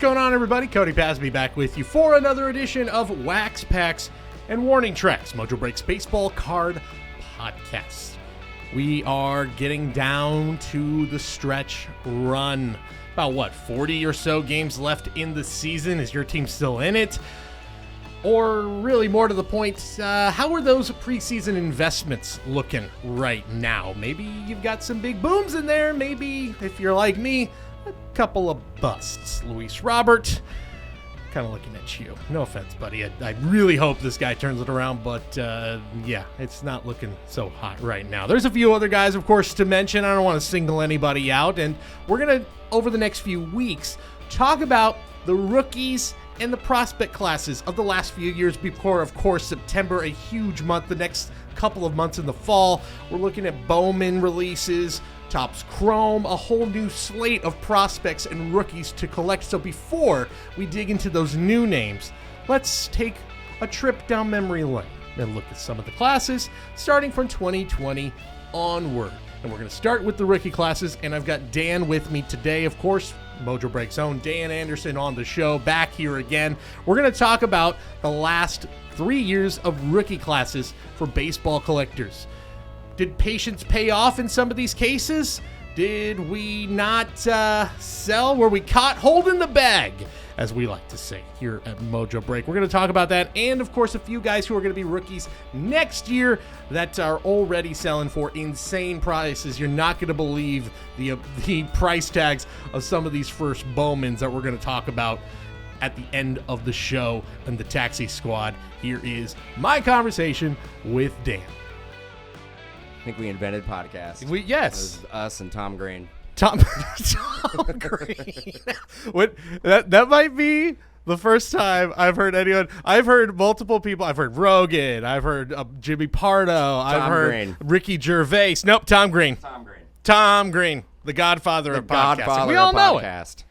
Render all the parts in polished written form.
going on, everybody? Cody Pasby back with you for another edition of Wax Packs and Warning Tracks, Mojobreak's baseball card podcast. We are getting down to the stretch run. About 40 or so games left in the season? Is your team still in it? Or really more to the point, how are those preseason investments looking right now? Maybe you've got some big booms in there. Maybe, if you're like me, a couple of busts. Luis Robert, kind of looking at you. No offense, buddy. I really hope this guy turns it around, but yeah, it's not looking so hot right now. There's a few other guys, of course, to mention. I don't want to single anybody out, and we're going to, over the next few weeks, talk about the rookies and the prospect classes of the last few years before, of course, September, a huge month, the next couple of months in the fall. We're looking at Bowman releases, Topps Chrome, a whole new slate of prospects and rookies to collect. So before we dig into those new names, let's take a trip down memory lane and look at some of the classes starting from 2020 onward. And we're going to start with the rookie classes, and I've got Dan with me today, of course, Mojobreak's own Dan Anderson on the show, back here again. We're going to talk about the last 3 years of rookie classes for baseball collectors. Did patience pay off in some of these cases? Did we not sell? Were we caught holding the bag, as we like to say here at Mojobreak? We're going to talk about that, and of course a few guys who are going to be rookies next year that are already selling for insane prices. You're not going to believe the price tags of some of these first Bowmans that we're going to talk about at the end of the show and the Taxi Squad. Here is my conversation with Dan. I think we invented podcasts. Yes. It was us and Tom Green. Tom Green. That might be the first time I've heard anyone. I've heard multiple people. I've heard Rogan. I've heard Jimmy Pardo. I've heard Green. Ricky Gervais. Nope, Tom Green. Tom Green, the godfather of podcasting. We all know it.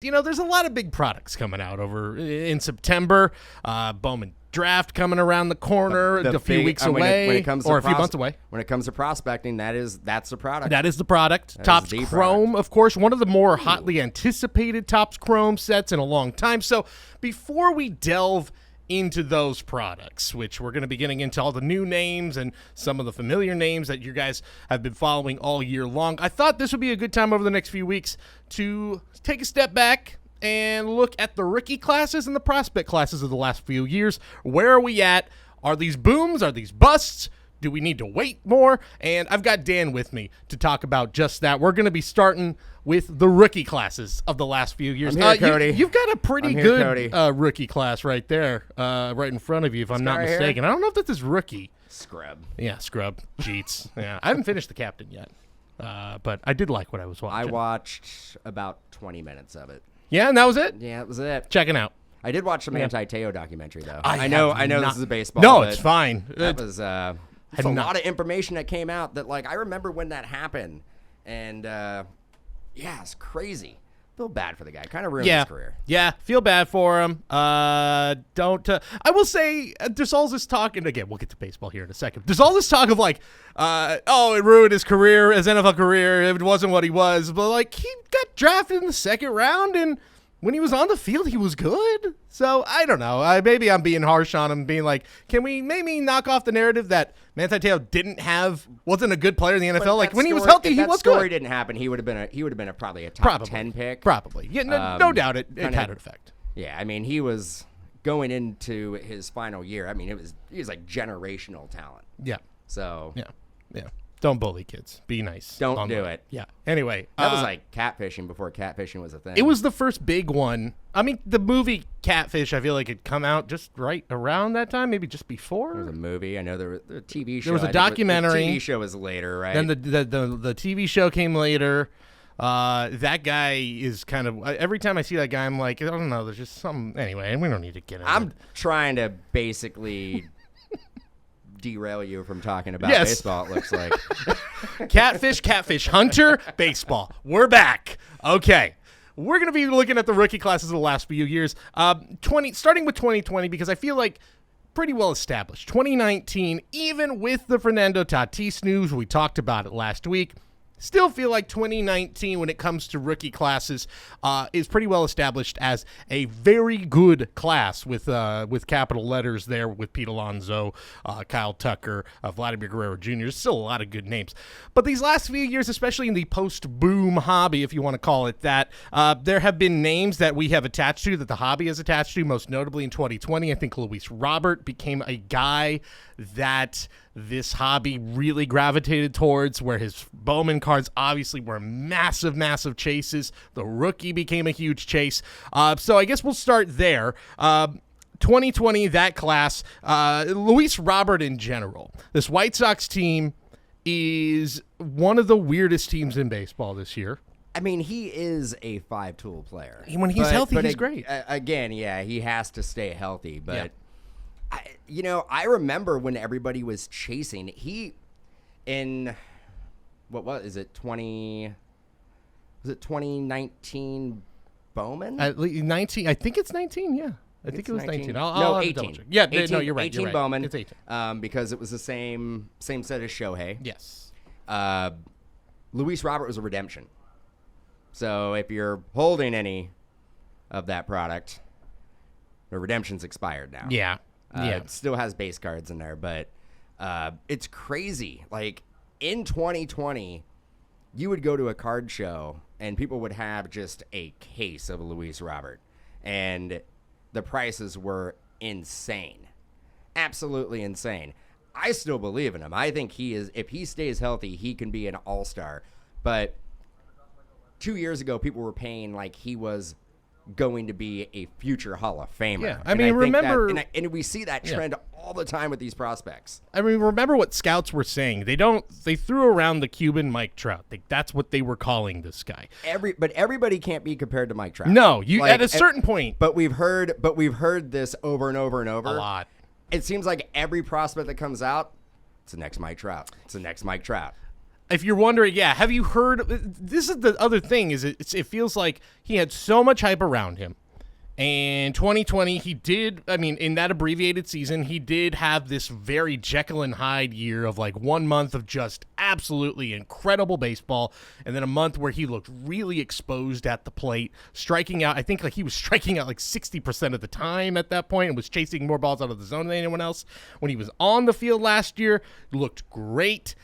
You know, there's a lot of big products coming out over in September. Bowman draft coming around the corner, a few weeks away, when it comes to or a few months away. When it comes to prospecting, that's the product. That is the product. Topps Chrome, of course, one of the more hotly anticipated Topps Chrome sets in a long time. So before we delve into those products, which we're going to be getting into all the new names and some of the familiar names that you guys have been following all year long, I thought this would be a good time over the next few weeks to take a step back and look at the rookie classes and the prospect classes of the last few years. Where are we at? Are these booms? Are these busts? Do we need to wait more? And I've got Dan with me to talk about just that. We're going to be starting with the rookie classes of the last few years. I'm here, Cody. You've got a pretty good rookie class right there, right in front of you, if I'm not mistaken. I don't know if this is rookie. Scrub. Yeah, Scrub. Jeets. Yeah, I haven't finished the captain yet, but I did like what I was watching. I watched about 20 minutes of it. Yeah, and that was it? Yeah, that was it. Checking out. I did watch some Anti-Teo documentary, though. I know this is a baseball. No, it's fine. That was a lot of information that came out that, like, I remember when that happened. And, yeah, it's crazy. Feel bad for the guy. Kind of ruined his career. Yeah, feel bad for him. I will say, there's all this talk, and again, we'll get to baseball here in a second. There's all this talk of like, it ruined his career, his NFL career. It wasn't what he was. But, like, he got drafted in the second round, and when he was on the field, he was good. So, I don't know. Maybe I'm being harsh on him, being like, can we maybe knock off the narrative that Manti-Teo wasn't a good player in the NFL? Like, when he was healthy, he was good. If that story didn't happen, he would have been probably a top 10 pick. Probably. Yeah, no doubt it had an effect. Yeah, I mean, he was going into his final year. I mean, he was like generational talent. Yeah. So. Yeah. Don't bully kids. Be nice. Don't do it. Yeah. Anyway. That was like catfishing before catfishing was a thing. It was the first big one. I mean, the movie Catfish, I feel like it come out just right around that time, maybe just before. There was a movie. I know there was a TV show. There was a documentary. The TV show was later, right? Then the TV show came later. That guy is kind of, every time I see that guy, I'm like, I don't know, there's just something. Anyway, and we don't need to get into it. I'm trying to basically derail you from talking about baseball, it looks like. Catfish Hunter, baseball. We're back. Okay. We're going to be looking at the rookie classes of the last few years. Starting with 2020, because I feel like pretty well established. 2019, even with the Fernando Tatis news, we talked about it last week, still feel like 2019, when it comes to rookie classes, is pretty well established as a very good class with capital letters there, with Pete Alonso, Kyle Tucker, Vladimir Guerrero Jr. There's still a lot of good names. But these last few years, especially in the post-boom hobby, if you want to call it that, there have been names that we have attached to, that the hobby is attached to, most notably in 2020. I think Luis Robert became a guy that this hobby really gravitated towards, where his Bowman cards obviously were massive, massive chases. The rookie became a huge chase. So I guess we'll start there. 2020, that class, Luis Robert in general. This White Sox team is one of the weirdest teams in baseball this year. I mean, he is a five-tool player. When he's healthy, he's great. Again, yeah, he has to stay healthy, but... Yeah. I remember when everybody was chasing. Was it 2019 Bowman? 19. I think it's 19. Yeah, I think it was 19. No, 18. Yeah, 18, no, you're right. 18 you're right. Bowman. It's 18. Because it was the same set as Shohei. Yes. Luis Robert was a redemption. So if you're holding any of that product, the redemption's expired now. Yeah. It still has base cards in there, but it's crazy. Like, in 2020, you would go to a card show, and people would have just a case of Luis Robert, and the prices were insane. Absolutely insane. I still believe in him. I think if he stays healthy, he can be an all-star. But 2 years ago, people were paying like he was going to be a future Hall of Famer. Yeah, I mean, remember... And we see that trend all the time with these prospects. I mean, remember what scouts were saying. They threw around the Cuban Mike Trout. That's what they were calling this guy. But everybody can't be compared to Mike Trout. No, at a certain point. But we've heard this over and over and over. A lot. It seems like every prospect that comes out, it's the next Mike Trout. It's the next Mike Trout. If you're wondering, have you heard? This is the other thing. It feels like he had so much hype around him. And 2020, he did. I mean, in that abbreviated season, he did have this very Jekyll and Hyde year of like 1 month of just absolutely incredible baseball, and then a month where he looked really exposed at the plate, striking out. I think like he was striking out like 60% of the time at that point, and was chasing more balls out of the zone than anyone else. When he was on the field last year, looked great.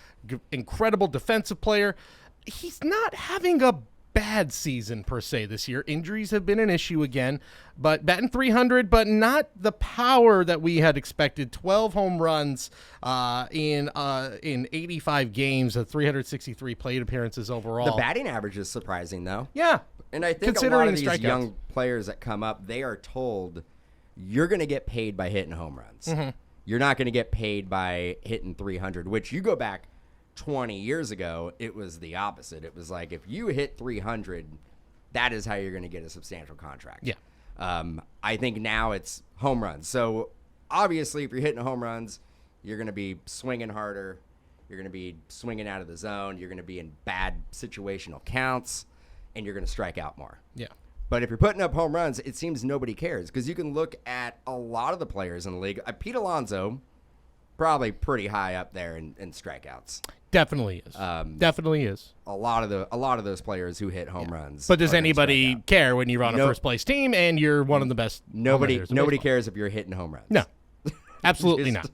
Incredible defensive player. He's not having a bad season per se this year. Injuries have been an issue again, but batting .300, but not the power that we had expected. 12 home runs in 85 games, 363 plate appearances overall. The batting average is surprising, though. Yeah, and I think a lot of these young players that come up, they are told you're going to get paid by hitting home runs. Mm-hmm. You're not going to get paid by hitting 300, which you go back 20 years ago, it was the opposite. It was like, if you hit 300, that is how you're going to get a substantial contract. Yeah. I think now it's home runs. So obviously, if you're hitting home runs, you're going to be swinging harder. You're going to be swinging out of the zone. You're going to be in bad situational counts, and you're going to strike out more. Yeah. But if you're putting up home runs, it seems nobody cares, because you can look at a lot of the players in the league. Pete Alonso, probably pretty high up there in strikeouts. Definitely is. Definitely is. A lot of those players who hit home runs. But does anybody care when you're on a first place team and you're one of the best? Nobody cares if you're hitting home runs. No, absolutely not.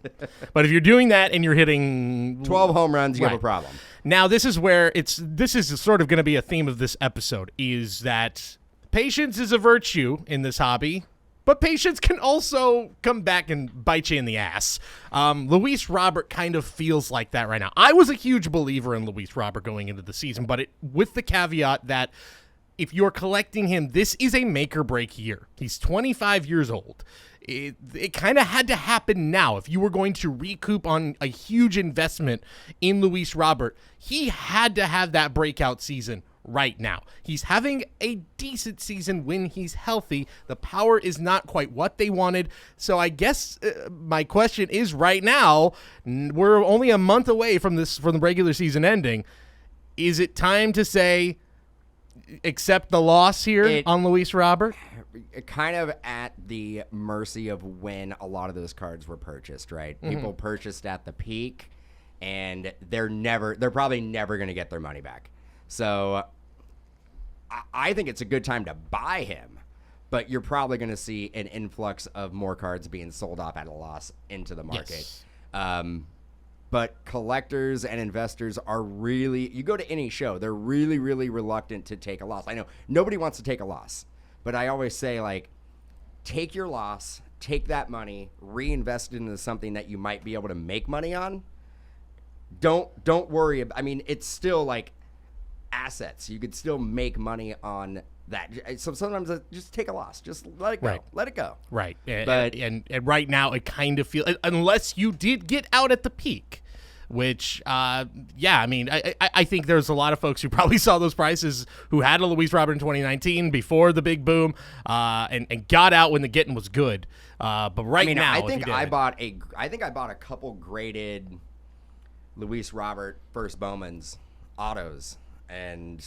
But if you're doing that and you're hitting 12 home runs, you have a problem. Now this is where this is sort of going to be a theme of this episode, is that patience is a virtue in this hobby. But patience can also come back and bite you in the ass. Luis Robert kind of feels like that right now. I was a huge believer in Luis Robert going into the season, but with the caveat that if you're collecting him, this is a make-or-break year. He's 25 years old. It kind of had to happen now. If you were going to recoup on a huge investment in Luis Robert, he had to have that breakout season right now. He's having a decent season when he's healthy. The power is not quite what they wanted. So I guess my question is, right now, we're only a month away from the regular season ending. Is it time to say, accept the loss here on Luis Robert? Kind of at the mercy of when a lot of those cards were purchased, right? Mm-hmm. People purchased at the peak, and they're probably never going to get their money back. So I think it's a good time to buy him, but you're probably going to see an influx of more cards being sold off at a loss into the market. Yes. But collectors and investors are really, you go to any show, they're really, really reluctant to take a loss. I know nobody wants to take a loss, but I always say, like, take your loss, take that money, reinvest it into something that you might be able to make money on. Don't worry. I mean, it's still like assets. You could still make money on that. So sometimes just take a loss. Just let it go. Right. Let it go. Right. But and right now it kind of feels, unless you did get out at the peak, which, I mean, I think there's a lot of folks who probably saw those prices who had a Luis Robert in 2019 before the big boom, and got out when the getting was good. But now, I think I bought a couple graded Luis Robert first Bowman's autos, and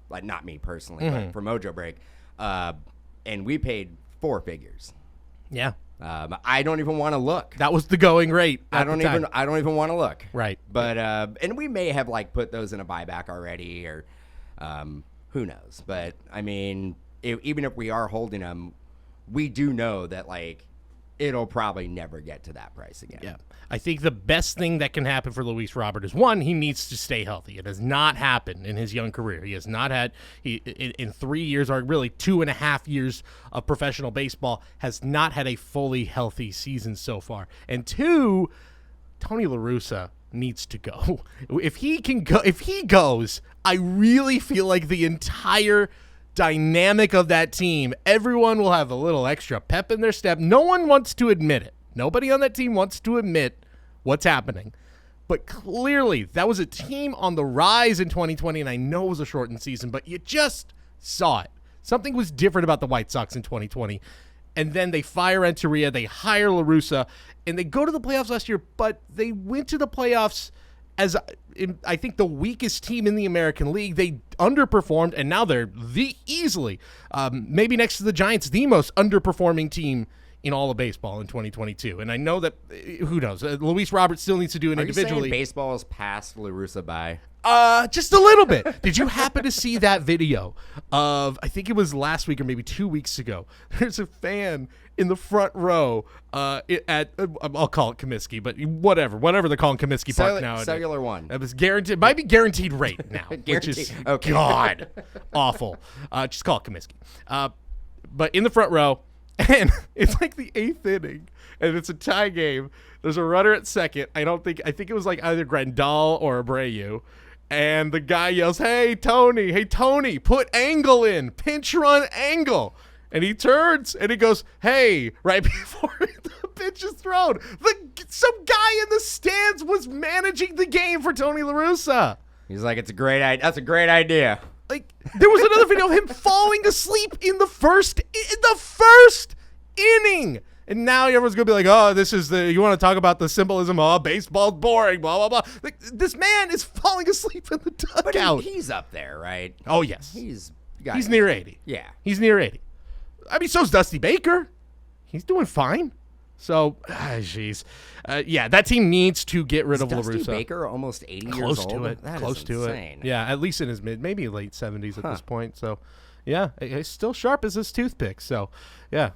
like, not me personally, but for Mojobreak, and we paid 4 figures. Yeah. I don't even want to look. That was the going rate. I don't even want to look. Right. But and we may have like put those in a buyback already, or who knows. But I mean, even if we are holding them, we do know that, like, it'll probably never get to that price again. Yeah. I think the best thing that can happen for Luis Robert is, one, he needs to stay healthy. It has not happened in his young career. He has not had, in 3 years, or really 2.5 years of professional baseball, has not had a fully healthy season so far. And 2, Tony La Russa needs to go. If he goes, I really feel like the entire dynamic of that team, everyone will have a little extra pep in their step. No one wants to admit it. Nobody on that team wants to admit what's happening. But clearly, that was a team on the rise in 2020, and I know it was a shortened season, but you just saw it. Something was different about the White Sox in 2020. And then they fire Renteria, they hire La Russa, and they go to the playoffs last year, but they went to the playoffs as, I think, the weakest team in the American League. They underperformed, and now they're easily, maybe next to the Giants, the most underperforming team in all of baseball in 2022. And I know that, who knows, Luis Robert still needs to do it individually. Are you saying baseball has passed La Russa by? Just a little bit. Did you happen to see that video of, I think it was last week or maybe 2 weeks ago, there's a fan in the front row at, I'll call it Comiskey, but whatever they're calling Comiskey Park nowadays. Cellular One. It was guaranteed, might be guaranteed rate now, which is, okay. God, awful. Just call it Comiskey. But in the front row, and it's like the 8th inning, and it's a tie game. There's a runner at second. I think it was like either Grandal or Abreu. And the guy yells, hey, Tony, put Angle in. Pinch run Angle. And he turns, and he goes, hey, right before the pitch is thrown. Some guy in the stands was managing the game for Tony La Russa. He's like, that's a great idea. Like, there was another video of him falling asleep in the first inning. And now everyone's going to be like, oh, you want to talk about the symbolism? Oh, baseball's boring, blah, blah, blah. Like, this man is falling asleep in the dugout. But he's up there, right? Oh, yes. He's near 80. Yeah. He's near 80. I mean, so's Dusty Baker. He's doing fine. So, jeez. That team needs to get rid of La Russa. Dusty Baker almost 80 years Close old? to it. That Close is to insane. it. Yeah, at least in his maybe late 70s at this point. So, yeah, he's still sharp as his toothpick. So, yeah.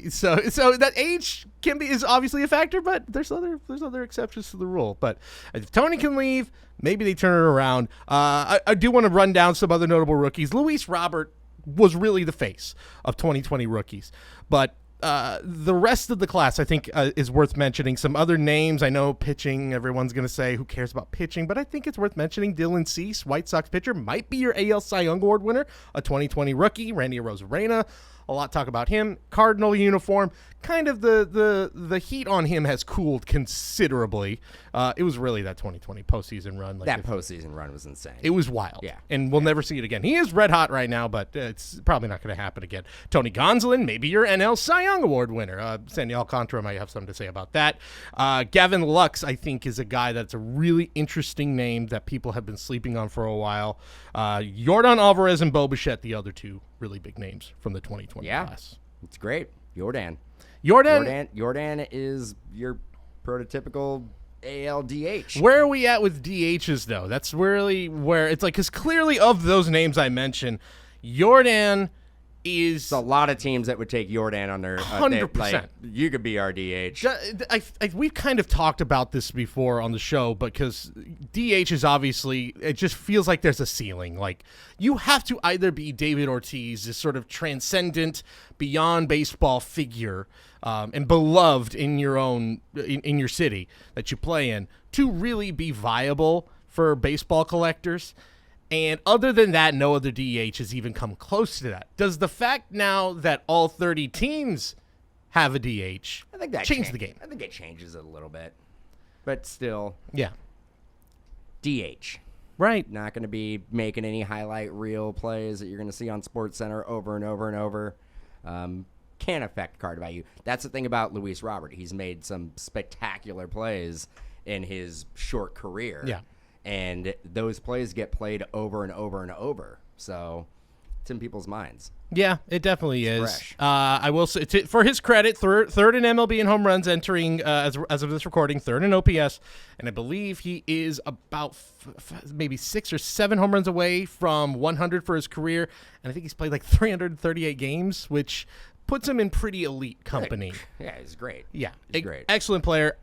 So that age is obviously a factor, but there's other exceptions to the rule. But if Tony can leave, maybe they turn it around. I do want to run down some other notable rookies. Luis Robert was really the face of 2020 rookies, but the rest of the class, I think, is worth mentioning. Some other names. I know pitching, everyone's going to say, who cares about pitching? But I think it's worth mentioning. Dylan Cease, White Sox pitcher, might be your AL Cy Young Award winner, a 2020 rookie. Randy Arozarena, a lot talk about him. Cardinal uniform. Kind of the heat on him has cooled considerably. It was really that 2020 postseason run. That postseason run was insane. It was wild. Yeah. And we'll never see it again. He is red hot right now, but it's probably not going to happen again. Tony Gonsolin, maybe your NL Cy Young Award winner. Sandy Alcantara might have something to say about that. Gavin Lux, I think, is a guy that's a really interesting name that people have been sleeping on for a while. Yordan Alvarez and Bo Bichette, the other two really big names from the 2020 class. It's great. Yordan is your prototypical ALDH. Where are we at with DHs, though? That's really where it's like, because clearly of those names I mentioned, Jordan is... There's a lot of teams that would take Jordan on their... 100%. Like, you could be our DH. We've kind of talked about this before on the show, because DH is obviously... It just feels like there's a ceiling. Like, you have to either be David Ortiz, this sort of transcendent, beyond baseball figure, and beloved in your own... in your city that you play in, to really be viable for baseball collectors. And other than that, no other DH has even come close to that. Does the fact now that all 30 teams have a DH change the game? I think it changes it a little bit. But still. Yeah. DH. Right. Not going to be making any highlight reel plays that you're going to see on SportsCenter over and over and over. Can affect card value. That's the thing about Luis Robert. He's made some spectacular plays in his short career. Yeah. And those plays get played over and over and over. So it's in people's minds. Yeah, it definitely is. Fresh. I will say, for his credit, third in MLB in home runs, entering, as of this recording, third in OPS. And I believe he is about maybe 6 or 7 home runs away from 100 for his career. And I think he's played like 338 games, which puts him in pretty elite company. Yeah, he's great. Yeah, he's great. Excellent player.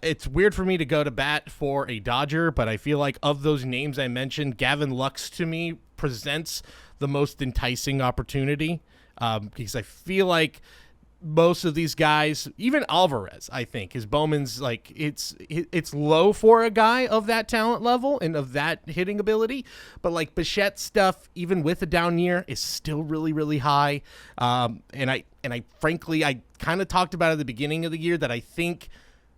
It's weird for me to go to bat for a Dodger, but I feel like of those names I mentioned, Gavin Lux to me presents the most enticing opportunity, because I feel like most of these guys, even Alvarez, I think, his Bowman's like it's low for a guy of that talent level and of that hitting ability, but like Bichette's stuff, even with a down year, is still really, really high. And I frankly, I kind of talked about at the beginning of the year that I think,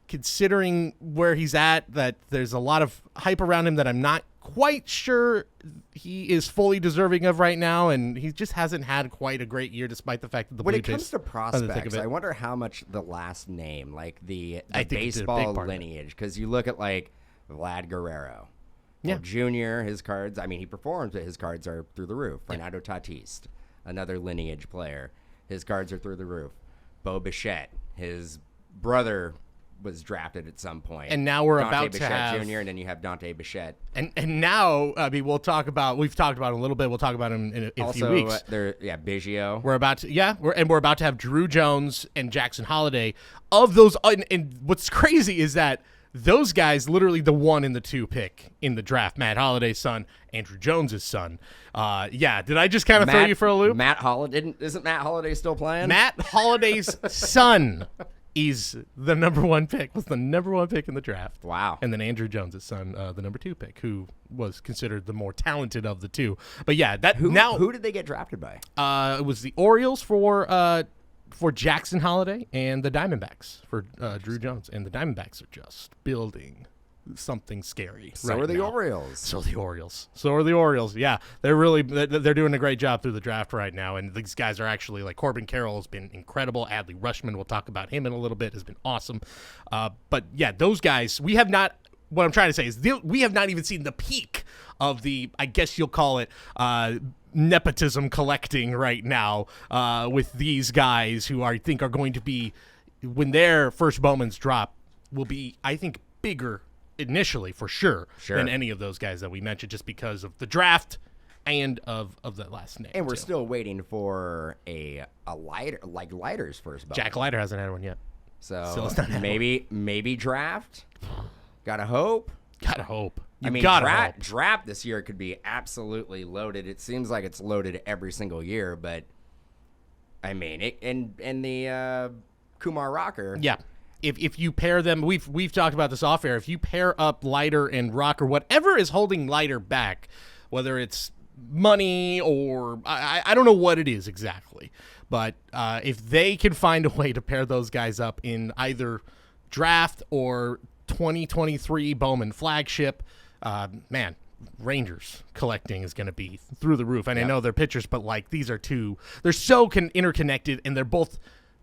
considering where he's at, that there's a lot of hype around him that I'm not quite sure he is fully deserving of right now, and he just hasn't had quite a great year, despite the fact that the when Blue it Jays, comes to prospects, I wonder how much the last name, like the baseball lineage, because you look at like Vlad Guerrero, Junior, his cards. I mean, he performs, but his cards are through the roof. Fernando Tatis, another lineage player, his cards are through the roof. Bo Bichette, his brother was drafted at some point, and now we're Dante about Bichette to have Jr. and then you have Dante Bichette, and now I mean we've talked about him a little bit. We'll talk about him in a few weeks. Biggio. We're about to have Drew Jones and Jackson Holliday. Of those, and what's crazy is that those guys, literally the 1 and the 2 pick in the draft, Matt Holliday's son, Andrew Jones's son. Did I just kind of throw you for a loop? Isn't Matt Holliday still playing? Matt Holliday's son is the number 1 pick, was the number 1 pick in the draft. Wow. And then Andrew Jones' son, the number 2 pick, who was considered the more talented of the two. But yeah, who did they get drafted by? It was the Orioles for Jackson Holliday and the Diamondbacks for Drew Jones. And the Diamondbacks are just building something scary. So are the Orioles. So are the Orioles. Yeah, they're doing a great job through the draft right now, and these guys are actually, like, Corbin Carroll has been incredible. Adley Rushman, we'll talk about him in a little bit, has been awesome. But yeah, those guys, we have not. What I'm trying to say is we have not even seen the peak of the, I guess you'll call it, nepotism collecting right now with these guys who I think are going to be, when their first Bowmans drop, will be, I think, bigger initially for sure than any of those guys that we mentioned, just because of the draft and of the last name. And we're still waiting for a Leiter, like Leiter's first Bowman. Jack Leiter hasn't had one yet. So maybe draft. Gotta hope. Draft this year could be absolutely loaded. It seems like it's loaded every single year, but I mean, the Kumar Rocker. Yeah. If you pair them, we've talked about this off air. If you pair up Leiter and Rocker, whatever is holding Leiter back, whether it's money or I don't know what it is exactly, but if they can find a way to pair those guys up in either draft or 2023 Bowman flagship, man, Rangers collecting is going to be through the roof. And I know they're pitchers, but like these are they're so interconnected, and they're both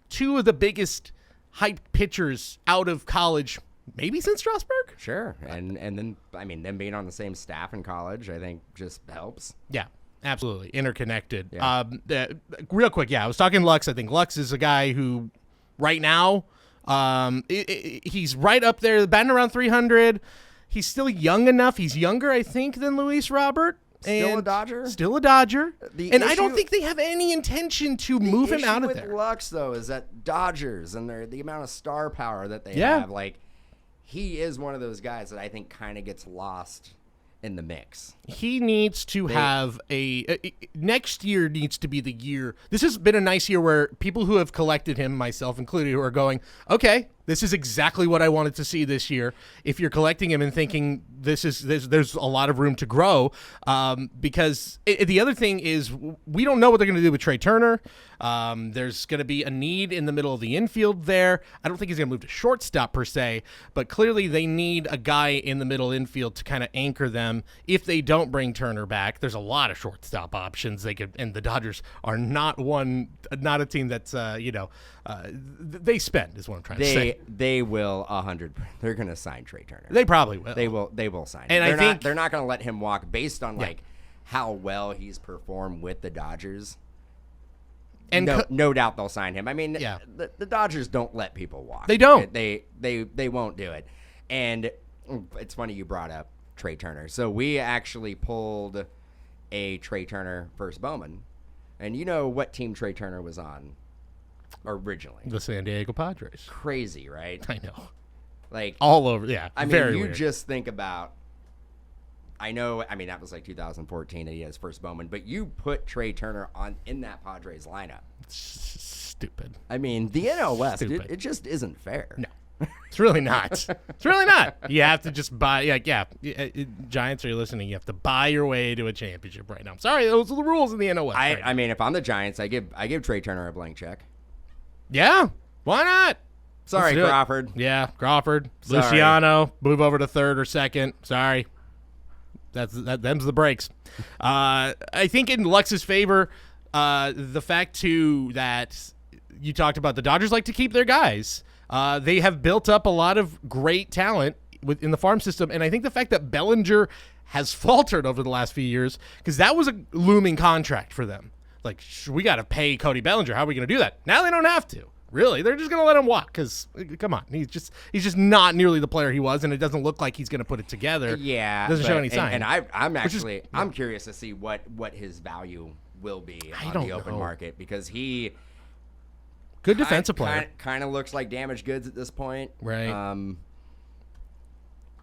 two of the biggest hyped pitchers out of college, maybe since Strasburg. Sure. And then, I mean, them being on the same staff in college, I think just helps. Yeah, absolutely. Interconnected. Yeah. Real quick, I was talking Lux. I think Lux is a guy who right now He's right up there, batting around 300. He's still young enough. He's younger, I think, than Luis Robert. Still a Dodger? Still a Dodger. I don't issue- think they have any intention to move him out of The there. issue with Lux, though, is that Dodgers and the amount of star power that they Yeah. have, like, he is one of those guys that I think kind of gets lost in the mix. He needs to have next year needs to be the year. This has been a nice year where people who have collected him, myself included, who are going, okay, this is exactly what I wanted to see this year. If you're collecting him and thinking there's a lot of room to grow, because the other thing is we don't know what they're going to do with Trey Turner. There's going to be a need in the middle of the infield there. I don't think he's going to move to shortstop per se, but clearly they need a guy in the middle infield to kind of anchor them. If they don't bring Turner back, there's a lot of shortstop options they could, and the Dodgers are not a team that's they spend is what I'm trying to say. They will 100. They're going to sign Trey Turner. They probably will. They will sign him. And I think they're not going to let him walk based on like how well he's performed with the Dodgers. And no doubt they'll sign him. I mean, the Dodgers don't let people walk. They don't. They won't do it. And it's funny you brought up Trey Turner. So we actually pulled a Trey Turner versus Bowman. And you know what team Trey Turner was on originally? The San Diego Padres. Crazy, right? I know. Like all over, yeah. I mean, very you weird. just think about. I mean, that was like 2014 and he had his first Bowman, but you put Trey Turner in that Padres lineup. Stupid. I mean, the NL West, Stupid. it just isn't fair. No. It's really not. It's really not. You have to just buy. Giants, are you listening? You have to buy your way to a championship right now. I'm sorry, those are the rules in the NL West. I mean, if I'm the Giants, I give Trey Turner a blank check. Yeah, why not? Sorry, Crawford. Yeah, Crawford. Sorry. Luciano, move over to third or second. Sorry. Them's the breaks. I think in Lux's favor, the fact too that you talked about the Dodgers like to keep their guys. They have built up a lot of great talent in the farm system, and I think the fact that Bellinger has faltered over the last few years, because that was a looming contract for them. Like, we got to pay Cody Bellinger. How are we going to do that? Now they don't have to. Really, they're just going to let him walk because, come on, he's just not nearly the player he was, and it doesn't look like he's going to put it together. Yeah, doesn't show any sign. And I'm curious to see what his value will be on the open market, because he good defensive player kind of looks like damaged goods at this point. Right.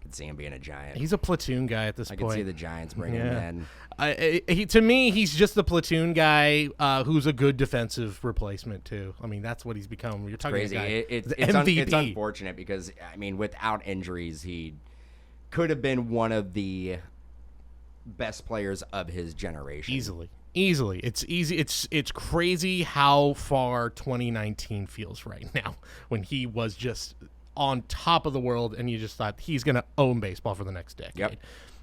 Could see him being a Giant. He's a platoon guy at this point. I could see the Giants bringing him in. To me, he's just the platoon guy who's a good defensive replacement too. I mean, that's what he's become. You're talking crazy. It's unfortunate because I mean, without injuries, he could have been one of the best players of his generation. Easily. It's easy. It's crazy how far 2019 feels right now, when he was just on top of the world, and you just thought he's going to own baseball for the next decade. Yep.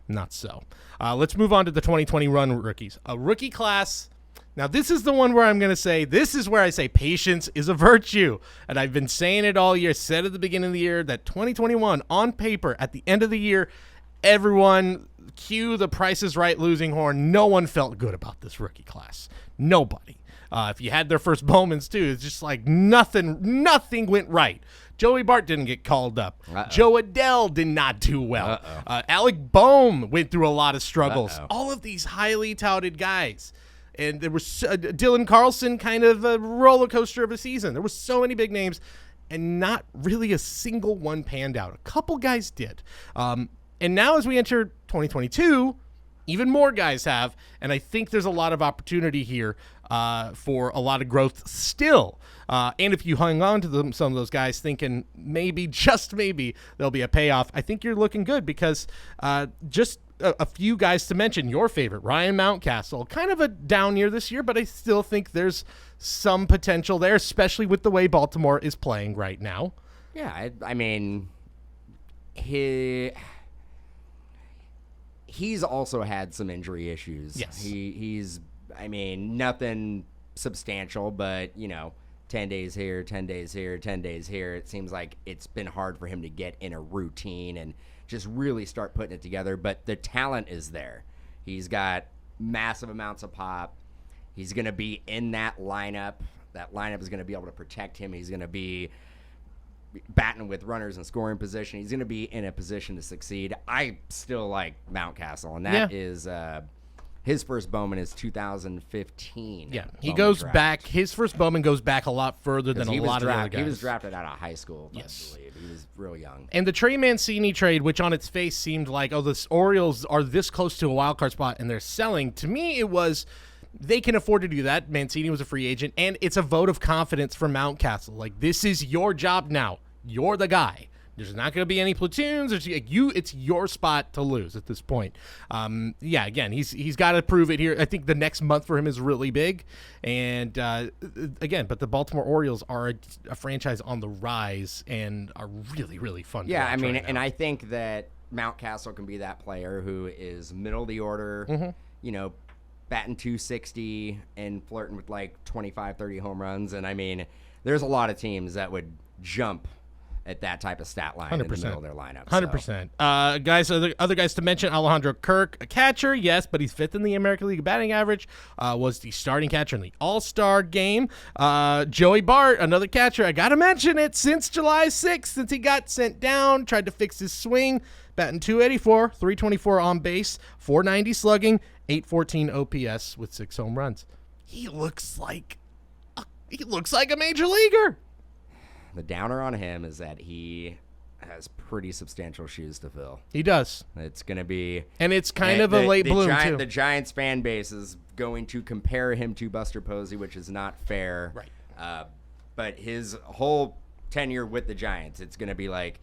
Not so. Let's move on to the 2020 run rookies. A rookie class. Now, this is the one where I'm going to say, this is where I say patience is a virtue. And I've been saying it all year, said at the beginning of the year, that 2021, on paper, at the end of the year, everyone, cue the Price is Right losing horn, no one felt good about this rookie class. Nobody. If you had their first Bowmans, too, it's just like nothing went right. Joey Bart didn't get called up. Joe Adell did not do well. Alec Baum went through a lot of struggles. All of these highly touted guys. And there was Dylan Carlson, kind of a roller coaster of a season. There were so many big names, and not really a single one panned out. A couple guys did. And now as we enter 2022, even more guys have, and I think there's a lot of opportunity here for a lot of growth still. And if you hung on to some of those guys thinking maybe, just maybe, there'll be a payoff, I think you're looking good, because just a few guys to mention. Your favorite, Ryan Mountcastle, kind of a down year this year, but I still think there's some potential there, especially with the way Baltimore is playing right now. Yeah, I mean, he's also had some injury issues. Yes. He's, I mean, nothing substantial, but, 10 days here, 10 days here, 10 days here. It seems like it's been hard for him to get in a routine and just really start putting it together. But the talent is there. He's got massive amounts of pop. He's going to be in that lineup. That lineup is going to be able to protect him. He's going to be batting with runners in scoring position. He's going to be in a position to succeed. I still like Mountcastle, and that is his first Bowman is 2015. Yeah, he Bowman goes draft. back. His first Bowman goes back a lot further than a lot of the other guys. He was drafted out of high school, Yes. I believe. He was real young. And the Trey Mancini trade, which on its face seemed like, oh, the Orioles are this close to a wild card spot and they're selling. To me, it was they can afford to do that. Mancini was a free agent, and it's a vote of confidence for Mountcastle. Like, this is your job now. You're the guy. There's not going to be any platoons. It's your spot to lose at this point. Again, he's got to prove it here. I think the next month for him is really big. And again, but the Baltimore Orioles are a franchise on the rise and are really, really fun. Yeah, to watch right now. and I think that Mountcastle can be that player who is middle of the order, batting 260 and flirting with like 25, 30 home runs. And I mean, there's a lot of teams that would jump at that type of stat line 100%. in the middle of their lineup. 100%. Guys, other guys to mention, Alejandro Kirk, a catcher, yes, but he's fifth in the American League batting average, was the starting catcher in the All-Star game. Joey Bart, another catcher, I got to mention it, since July 6th, since he got sent down, tried to fix his swing, batting 284, 324 on base, 490 slugging, 814 OPS with 6 home runs. He looks like a major leaguer. The downer on him is that he has pretty substantial shoes to fill. He does. It's going to be... And it's kind of a late bloom, too. The Giants fan base is going to compare him to Buster Posey, which is not fair. Right. But his whole tenure with the Giants, it's going to be like,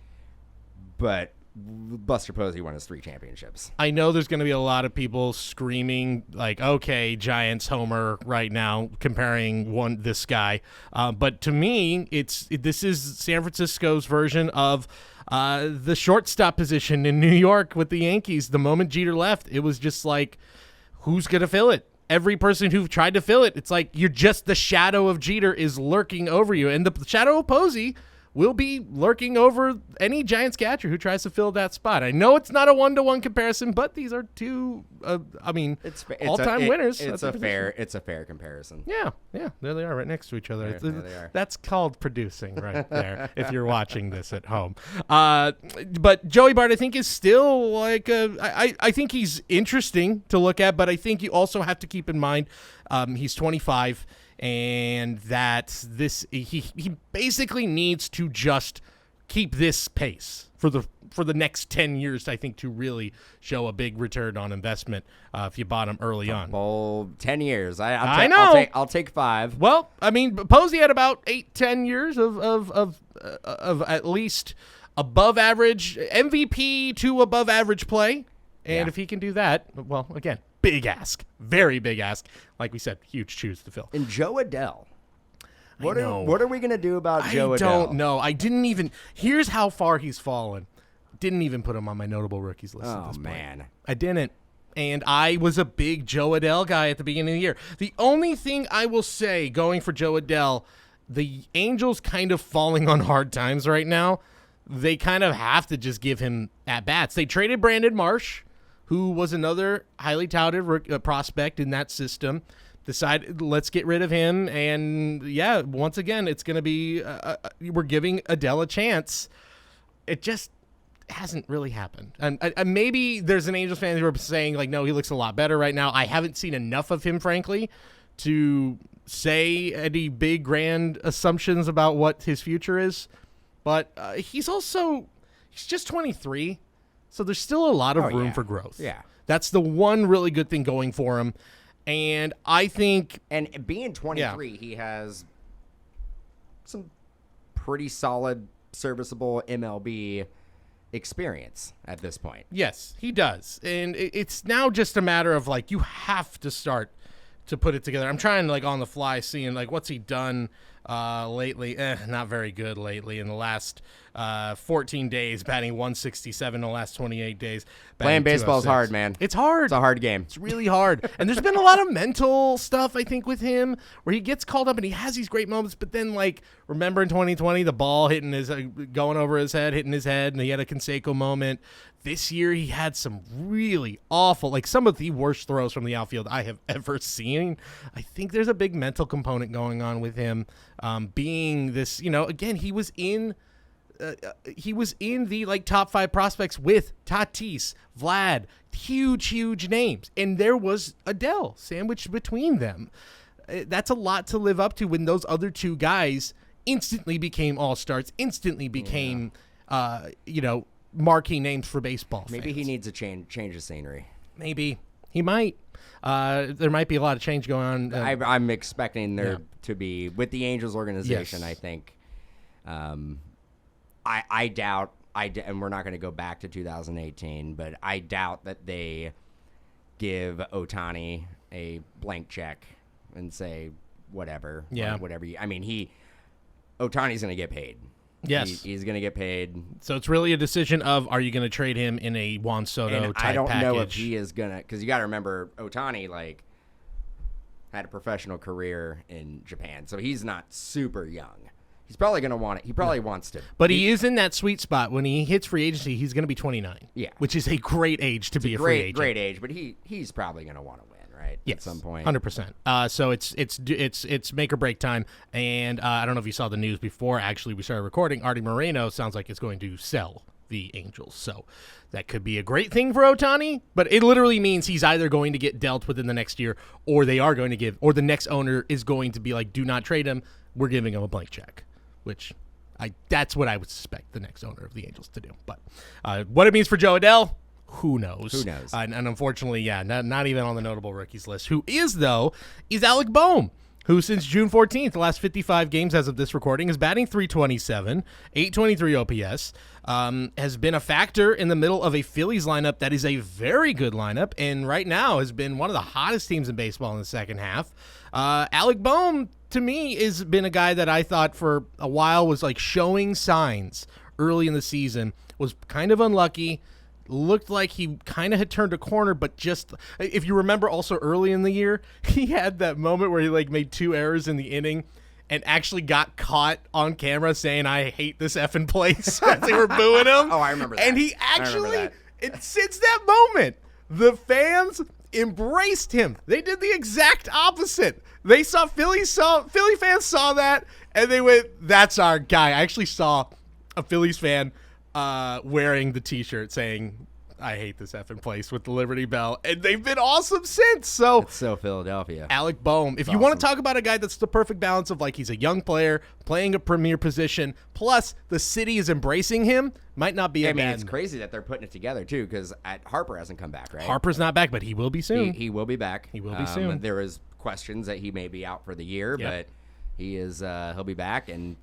but Buster Posey won his 3 championships. I know there's going to be a lot of people screaming like, okay, Giants homer right now, comparing this guy. But to me, this is San Francisco's version of the shortstop position in New York with the Yankees. The moment Jeter left, it was just like, who's going to fill it? Every person who tried to fill it, it's like you're just the shadow of Jeter is lurking over you. And the shadow of Posey will be lurking over any Giants catcher who tries to fill that spot. I know it's not a 1-to-1 comparison, but these are two, all-time winners. It's a fair comparison. Yeah, there they are right next to each other. There they are. That's called producing right there, if you're watching this at home. But Joey Bart, I think, is still like, I think he's interesting to look at, but I think you also have to keep in mind he's 25, and that he basically needs to just keep this pace for the next 10 years, I think, to really show a big return on investment if you bought him early on. Well, 10 years. I know. I'll take 5. Well, I mean, Posey had about 8-10 years of at least above average MVP to above average play, and if he can do that, well, again, big ask, very big ask. Like we said, huge shoes to fill. And Joe Adell. What are we going to do about Joe Adell? I don't know. I didn't even... Here's how far he's fallen. Didn't even put him on my notable rookies list at this point. Man. I didn't. And I was a big Joe Adell guy at the beginning of the year. The only thing I will say, going for Joe Adell, the Angels kind of falling on hard times right now. They kind of have to just give him at-bats. They traded Brandon Marsh, who was another highly touted prospect in that system. Decided, let's get rid of him. And, yeah, once again, it's going to be we're giving Adell a chance. It just hasn't really happened. And maybe there's an Angels fan who are saying, like, no, he looks a lot better right now. I haven't seen enough of him, frankly, to say any big, grand assumptions about what his future is. But he's just 23. So there's still a lot of room for growth. Yeah. That's the one really good thing going for him. And I think... And being 23, he has some pretty solid, serviceable MLB experience at this point. Yes, he does. And it's now just a matter of, like, you have to start to put it together. I'm trying, like, on the fly, seeing, like, what's he done lately. Not very good lately. In the last 14 days, batting 167 in the last 28 days. Playing baseball is hard, man. It's hard. It's a hard game. It's really hard. And there's been a lot of mental stuff, I think, with him, where he gets called up and he has these great moments, but then, like, remember in 2020, the ball hitting his, going over his head, hitting his head, and he had a Canseco moment. This year, he had some really awful, like some of the worst throws from the outfield I have ever seen. I think there's a big mental component going on with him. Being this, again, he was in he was in the like top 5 prospects with Tatis, Vlad, huge names, and there was Adele sandwiched between them. That's a lot to live up to when those other 2 guys instantly became all-stars, instantly became marquee names for baseball Maybe fans. he needs a change of scenery. Maybe he might. There might be a lot of change going on. I'm expecting there to be with the Angels organization. Yes. I think. I doubt. And we're not going to go back to 2018, but I doubt that they give Ohtani a blank check and say whatever. Yeah. Whatever. Ohtani's going to get paid. Yes. He's going to get paid. So it's really a decision of, are you going to trade him in a Juan Soto And type I don't package? know if he is going to, because you got to remember, Ohtani, like, had a professional career in Japan, so he's not super young. He's probably going to want it. He probably wants to. But he is in that sweet spot. When he hits free agency, he's going to be 29. Yeah. Which is a great age to be a free agent. Great age, but he's probably going to want to win, right? Yes, at some point. 100%. So it's make or break time. And I don't know if you saw the news before actually we started recording. Artie Moreno sounds like it's going to sell the Angels. So that could be a great thing for Ohtani, but it literally means he's either going to get dealt within the next year, or they are going to give, or the next owner is going to be like, do not trade him. We're giving him a blank check, which that's what I would suspect the next owner of the Angels to do. But what it means for Joe Adell, who knows? Who knows? And unfortunately, not even on the notable rookies list. Who is, though, is Alec Baum, who since June 14th, the last 55 games as of this recording, is batting .327, 823 OPS, has been a factor in the middle of a Phillies lineup that is a very good lineup, and right now has been one of the hottest teams in baseball in the second half. Alec Baum, to me, has been a guy that I thought for a while was like showing signs early in the season, was kind of unlucky, looked like he kind of had turned a corner, but just, if you remember also early in the year, he had that moment where he like made 2 errors in the inning and actually got caught on camera saying, I hate this effing place, as they were booing him. Oh, I remember that. And he actually, since that moment, the fans embraced him. They did the exact opposite. They saw Philly fans saw that, and they went, that's our guy. I actually saw a Phillies fan wearing the T-shirt saying, I hate this effing place with the Liberty Bell, and they've been awesome since. So It's so Philadelphia. Alec Baum, if you want to talk about a guy that's the perfect balance of like he's a young player playing a premier position, plus the city is embracing him, might not be a bad. It's crazy that they're putting it together too, because Harper hasn't come back, right? Harper's not back, but he will be soon. He will be back. He will be soon. There is questions that he may be out for the year, but he is. He'll be back, and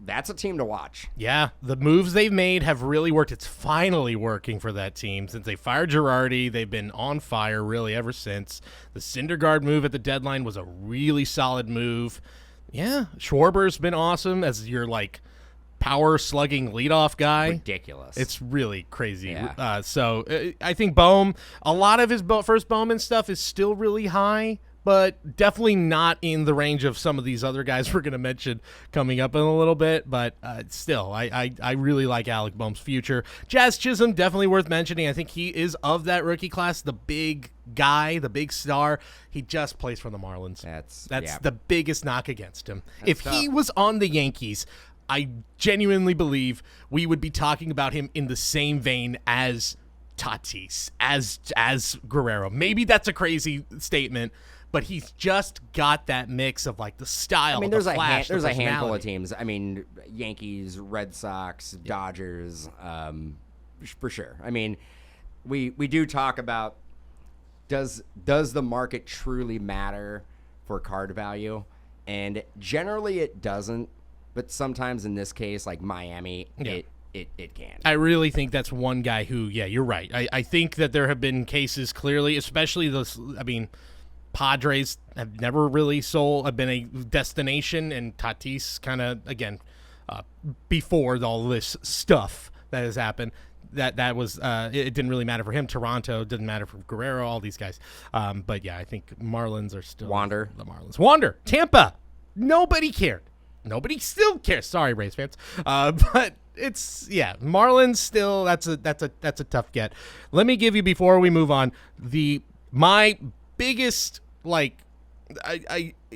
that's a team to watch. Yeah, the moves they've made have really worked. It's finally working for that team. Since they fired Girardi, they've been on fire really ever since. The Syndergaard move at the deadline was a really solid move. Yeah, Schwarber's been awesome as your like power slugging leadoff guy. Ridiculous. It's really crazy. Yeah. So I think Bohm, a lot of his first Bowman stuff is still really high, but definitely not in the range of some of these other guys we're going to mention coming up in a little bit. But still, I really like Alec Baum's future. Jazz Chisholm, definitely worth mentioning. I think he is of that rookie class, the big guy, the big star. He just plays for the Marlins. That's the biggest knock against him. If he was on the Yankees, I genuinely believe we would be talking about him in the same vein as Tatis, as Guerrero. Maybe that's a crazy statement, but he's just got that mix of like the style. I mean, the there's flash, there's the a handful of personality. teams. I mean, Yankees, Red Sox, Dodgers, for sure. I mean, we do talk about does the market truly matter for card value, and generally it doesn't. But sometimes in this case, like Miami, it can. I really think that's one guy who, you're right. I think that there have been cases clearly, especially those. I mean, Padres have never really have been a destination, and Tatis kind of, again, before all this stuff that has happened, that was, it didn't really matter for him. Toronto didn't matter for Guerrero, all these guys. But yeah, I think Marlins are still. Wander. The Marlins. Wander. Tampa. Nobody cared. Nobody still cares. Sorry, Rays fans. But it's, Marlins still, that's a tough get. Let me give you, before we move on, my biggest, like,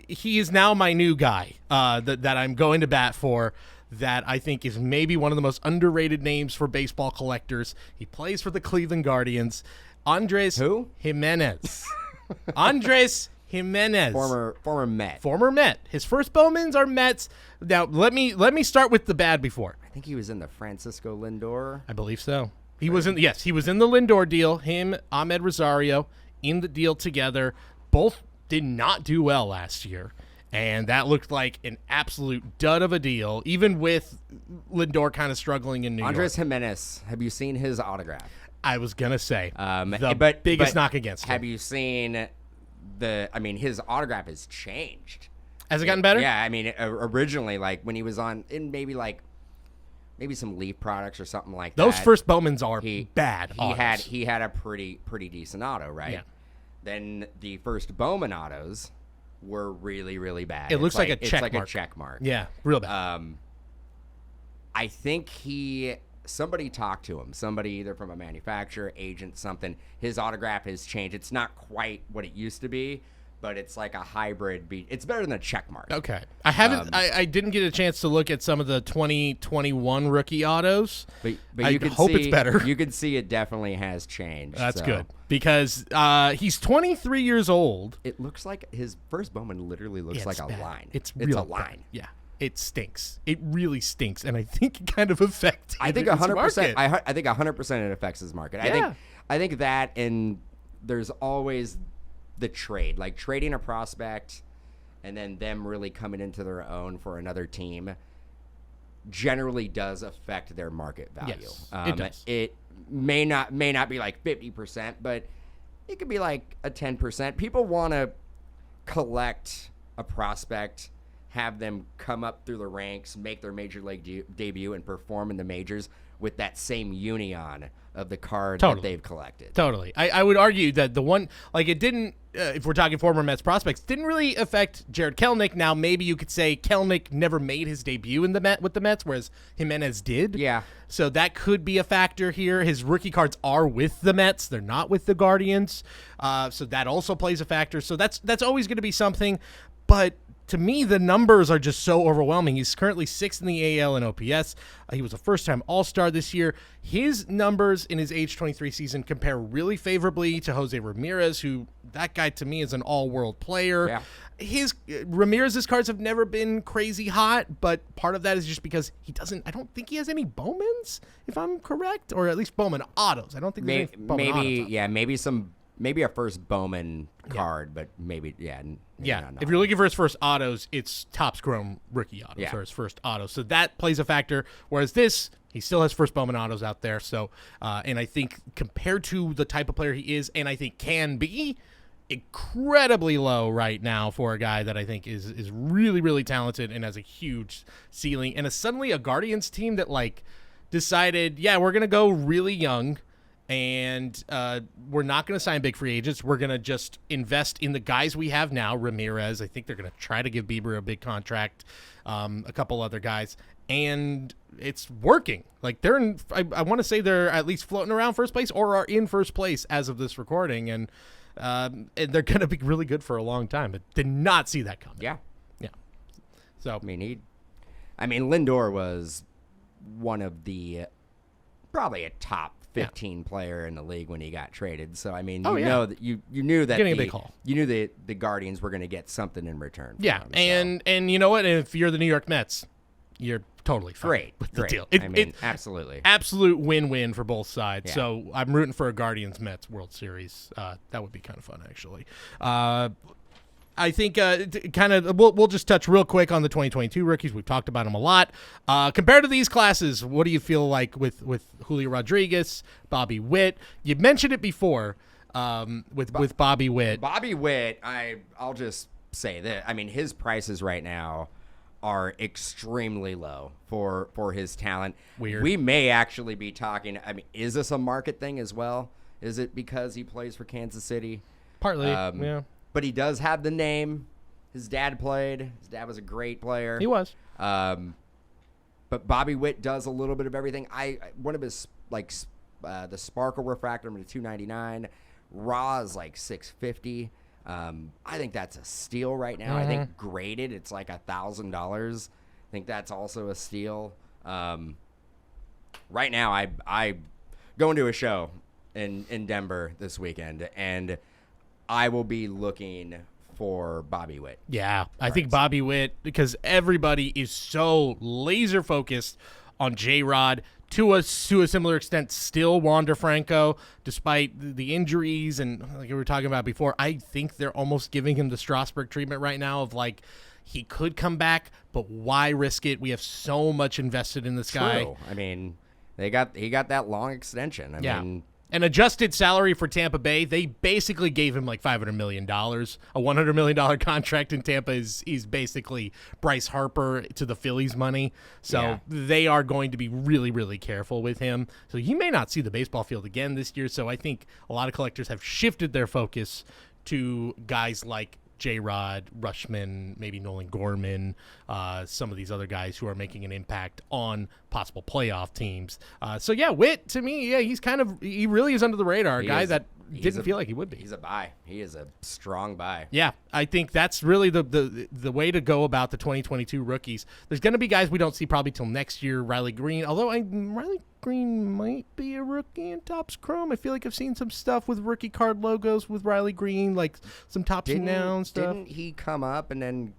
he is now my new guy that I'm going to bat for that I think is maybe one of the most underrated names for baseball collectors. He plays for the Cleveland Guardians. Andres Jimenez. Andres Jimenez. Former Met. Former Met. His first Bowmans are Mets. Now, let me start with the bad before. I think he was in the Francisco Lindor. I believe so. He was in the Lindor deal. Him, Ahmed Rosario, in the deal together. Both did not do well last year. And that looked like an absolute dud of a deal, even with Lindor kind of struggling in New York. Andres Jimenez, have you seen his autograph? I was going to say, but biggest knock against him. Have you seen his autograph has changed. Has it gotten better? Yeah, I mean, originally, like, when he was on, in maybe some Leaf products or something like that. Those first Bowmans are bad He had a pretty decent auto, right? Yeah. Then the first Bowman autos were really, really bad. It looks like a check mark. It's like a check mark. Yeah, real bad. I think somebody talked to him, somebody either from a manufacturer, agent, something. His autograph has changed. It's not quite what it used to be, but it's like a hybrid. It's better than a check mark. Okay. I haven't. I didn't get a chance to look at some of the 2021 rookie autos. But I hope it's better. You can see it definitely has changed. That's good because he's 23 years old. It looks like his first Bowman literally looks like a line. It's a line. Bad. Yeah. It stinks. It really stinks, and I think it kind of affects. I think 100%. I think 100% it affects his market. Yeah. I think that, and there's always the trade, like trading a prospect, and then them really coming into their own for another team, generally does affect their market value. Yes, it does. It may not be like 50%, but it could be like a 10%. People want to collect a prospect, have them come up through the ranks, make their major league debut, and perform in the majors with that same union of the card that they've collected. Totally. I would argue that the one, like, it didn't, if we're talking former Mets prospects, didn't really affect Jared Kelenic. Now, maybe you could say Kelenic never made his debut with the Mets, whereas Jimenez did. Yeah. So that could be a factor here. His rookie cards are with the Mets. They're not with the Guardians. So that also plays a factor. So that's always going to be something. But to me, the numbers are just so overwhelming. He's currently 6th in the AL in OPS. He was a first-time All-Star this year. His numbers in his age 23 season compare really favorably to Jose Ramirez, who that guy to me is an all-world player. Yeah. Ramirez's cards have never been crazy hot, but part of that is just because I don't think he has any Bowmans, if I'm correct, or at least Bowman autos. I don't think there's any Bowman autos. Maybe a first Bowman card, but maybe, if you're looking for his first autos, it's Topps Chrome rookie autos or his first auto. So that plays a factor. Whereas this, he still has first Bowman autos out there. So, and I think compared to the type of player he is, and I think can be, incredibly low right now for a guy that I think is really, really talented and has a huge ceiling. And suddenly a Guardians team that decided, we're going to go really young. And we're not going to sign big free agents. We're going to just invest in the guys we have now. Ramirez, I think they're going to try to give Bieber a big contract, a couple other guys. And it's working. Like I want to say they're at least floating around first place or are in first place as of this recording. And they're going to be really good for a long time. But did not see that coming. Yeah. So Lindor was one of the probably a top 15 player in the league when he got traded. So know that you knew that getting a big haul. You knew the Guardians were going to get something in return. Yeah, him, and you know what? If you're the New York Mets, you're totally fine with the deal. Absolutely, absolute win-win for both sides. Yeah. So I'm rooting for a Guardians Mets World Series. That would be kind of fun, actually. I think we'll just touch real quick on the 2022 rookies. We've talked about them a lot. Compared to these classes, what do you feel like with Julio Rodriguez, Bobby Witt? You mentioned it before with Bobby Witt. Bobby Witt, I'll just say that. His prices right now are extremely low for his talent. Weird. We may actually be talking. Is this a market thing as well? Is it because he plays for Kansas City? Partly, yeah. But he does have the name. His dad played. His dad was a great player. He was. But Bobby Witt does a little bit of everything. One of his the Sparkle Refractor, to 299. Raw is like 650. I think that's a steal right now. I think graded it's like $1,000. I think that's also a steal. Right now, I going to a show in Denver this weekend, and I will be looking for Bobby Witt. Yeah, I think Bobby Witt, because everybody is so laser focused on J-Rod, to a similar extent, still Wander Franco, despite the injuries and like we were talking about before. I think they're almost giving him the Strasburg treatment right now of like, he could come back, but why risk it? We have so much invested in this guy. I mean, he got that long extension. I mean, an adjusted salary for Tampa Bay, they basically gave him like $500 million. A $100 million contract in Tampa is basically Bryce Harper to the Phillies money. So they are going to be really, really careful with him. So he may not see the baseball field again this year. So I think a lot of collectors have shifted their focus to guys like J-Rod, Rushman, maybe Nolan Gorman, some of these other guys who are making an impact on possible playoff teams. So yeah, Witt, to me, he really is under the radar. A guy that didn't feel like he would be. He's a buy. He is a strong buy. Yeah, I think that's really the way to go about the 2022 rookies. There's going to be guys we don't see probably till next year. Riley Green, although Riley Green might be a rookie in Topps Chrome. I feel like I've seen some stuff with rookie card logos with Riley Green, like some Topps and Now stuff. Didn't he come up and then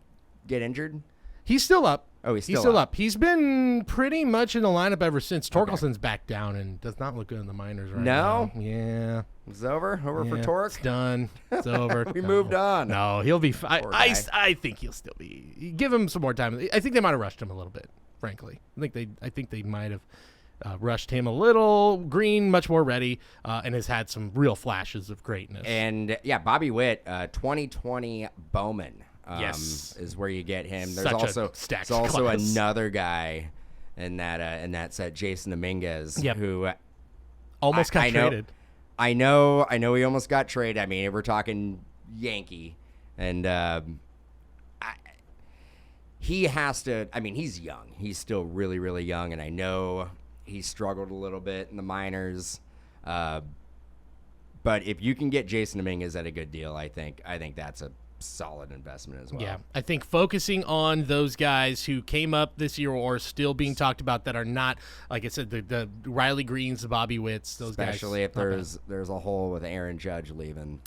get injured? He's still up. Oh, he's still up. He's been pretty much in the lineup ever since. Torkelson's back down and does not look good in the minors right now. No? Yeah. It's over for Torque? It's done. It's over. We moved on. No, he'll be fine. I think he'll still be. Give him some more time. I think they might have rushed him a little bit, frankly. I think they might have rushed him a little. Green, much more ready, and has had some real flashes of greatness. And, yeah, Bobby Witt, 2020 Bowman. Yes, is where you get him. There's such also class. Another guy in that set, Jason Dominguez, who almost got traded. I know he almost got traded. I mean, we're talking Yankee, and he has to. I mean, he's young. He's still really, really young, and I know he struggled a little bit in the minors. But if you can get Jason Dominguez at a good deal, I think that's a solid investment as well. Yeah, I think focusing on those guys who came up this year or are still being talked about that are not, like I said, the Riley Greens, the Bobby Witts, those especially guys. Especially if there's a hole with Aaron Judge leaving.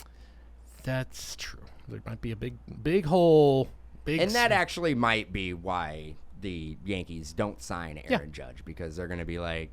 That's true. There might be a big hole. And that actually might be why the Yankees don't sign Aaron Judge, because they're going to be like,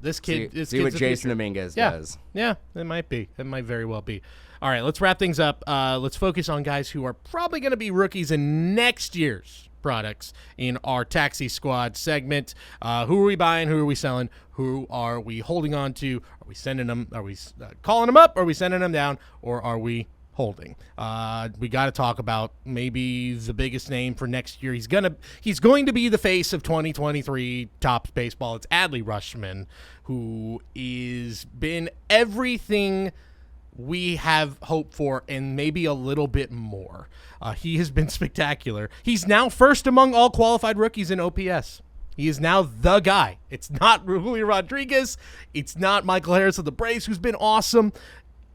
this kid. See what Jason Dominguez does. Yeah, it might be. It might very well be. All right, let's wrap things up. Let's focus on guys who are probably going to be rookies in next year's products in our Taxi Squad segment. Who are we buying? Who are we selling? Who are we holding on to? Are we sending them? Are we calling them up? Are we sending them down? Or are we holding? We got to talk about maybe the biggest name for next year. He's going to be the face of 2023 Topps baseball. It's Adley Rushman, who is been everything we have hoped for and maybe a little bit more. He has been spectacular. He's now first among all qualified rookies in OPS. He is now the guy. It's not Julio Rodriguez. It's not Michael Harris of the Braves, who's been awesome.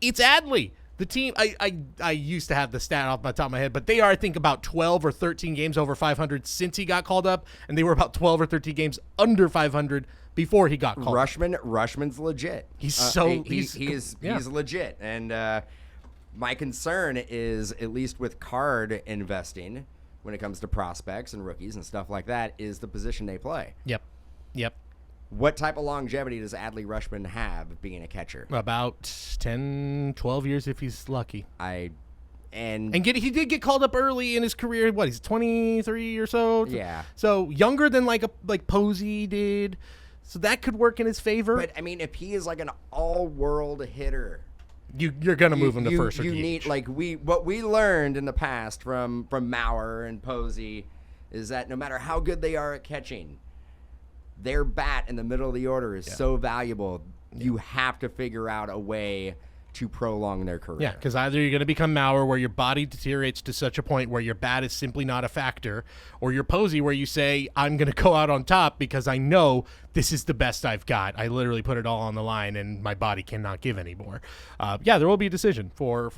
It's Adley. The team, I used to have the stat off my top of my head, but they are, I think, about 12 or 13 games over 500 since he got called up, and they were about 12 or 13 games under 500 before he got called. Rushman's legit. He's legit. And my concern is, at least with card investing, when it comes to prospects and rookies and stuff like that, is the position they play. Yep. What type of longevity does Adley Rushman have being a catcher? About 10, 12 years if he's lucky. He did get called up early in his career. What, he's 23 or so? Yeah. So younger than like Posey did. So that could work in his favor. But I mean, if he is like an all-world hitter, you're gonna move him to first. You need what we learned in the past from Mauer and Posey is that no matter how good they are at catching, their bat in the middle of the order is so valuable. You have to figure out a way to prolong their career. Yeah, because either you're going to become Mauer, where your body deteriorates to such a point where your bat is simply not a factor, or you're Posey, where you say, I'm going to go out on top because I know this is the best I've got. I literally put it all on the line, and my body cannot give anymore. Yeah, there will be a decision for